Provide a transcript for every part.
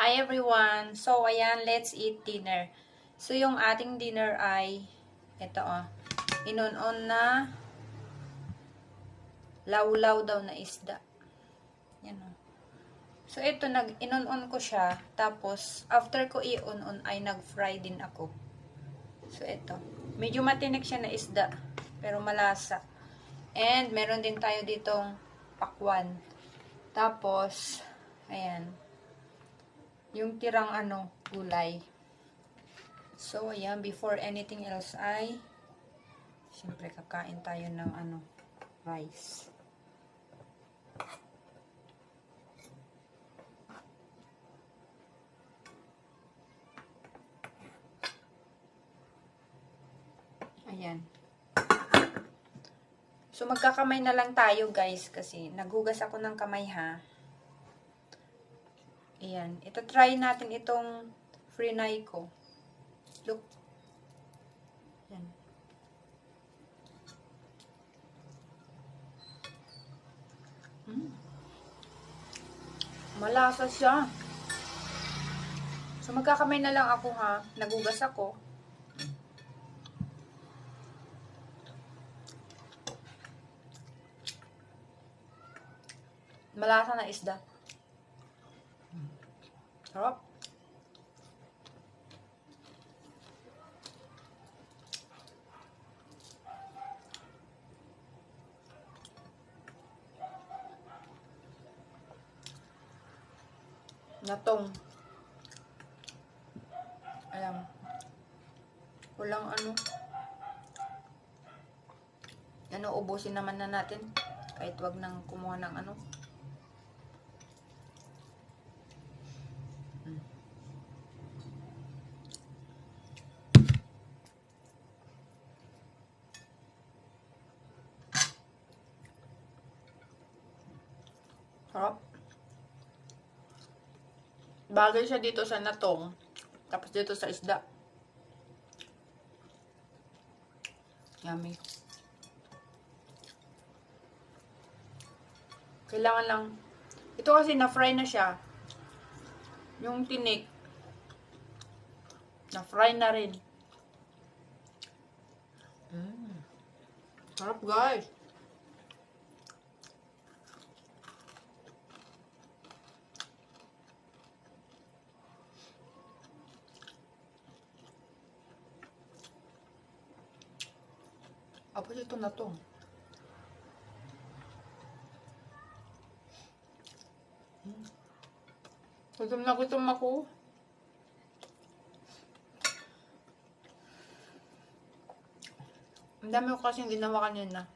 Hi everyone! So, ayan, let's eat dinner. So, yung ating dinner ay, ito inon-on na lawlaw daw na isda. Yan So, ito, inon-on ko siya. Tapos, after ko i-on-on ay nag-fry din ako. So, ito. Medyo matinik siya na isda. Pero malasa. And, meron din tayo ditong pakwan. Tapos, ayan. Yung tirang gulay. So, ayan, before anything else ay, siyempre, kakain tayo ng rice. Ayan. So, magkakamay na lang tayo, guys, kasi naghugas ako ng kamay, ha. Ayan. Ito, try natin itong frinay ko. Look. Ayan. Malasa siya. So, magkakamay na lang ako, ha. Naghugas ako. Malasa na isda. Sarap. Natong. Ayan. Walang ubusin naman na natin. Kahit wag nang kumuha ng Sarap. Bagay siya dito sa natong. Tapos dito sa isda. Yummy. Kailangan lang. Ito kasi na-fry na siya. Yung tinik. Na-fry na rin. Sarap, guys. Tapos ito na to. Gutom ako. Ang dami ko kasing ginawa kanina.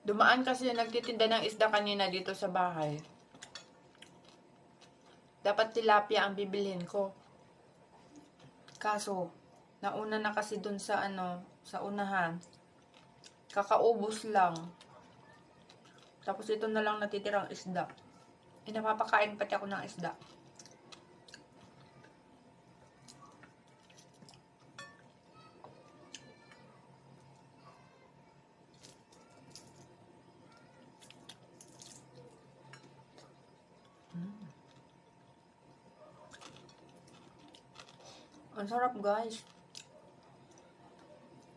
Dumaan kasi nagtitinda ng isda kanina dito sa bahay. Dapat tilapia ang bibilhin ko. Kaso, nauna na kasi dun sa sa unahan. Kakaubos lang. Tapos ito na lang natitirang isda. Napapakain pati ako ng isda. Ang sarap, guys.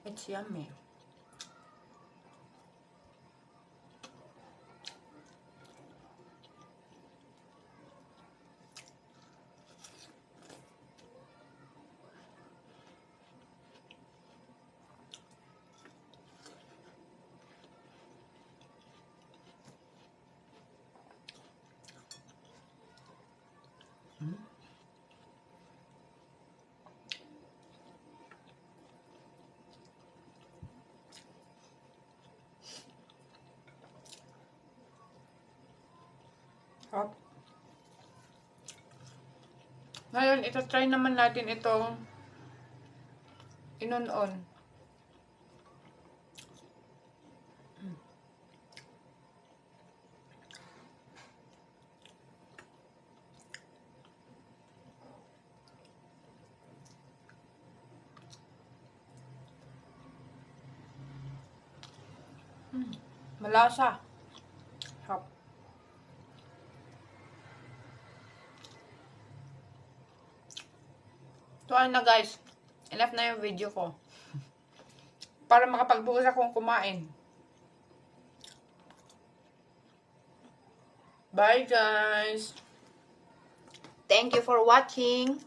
It's yummy. Sarap. Ngayon, ito-try naman natin itong inon-on. Malasa. Sarap. Tuwa na guys. Enough na yung video ko. Para makapagbukas akong kumain. Bye guys. Thank you for watching.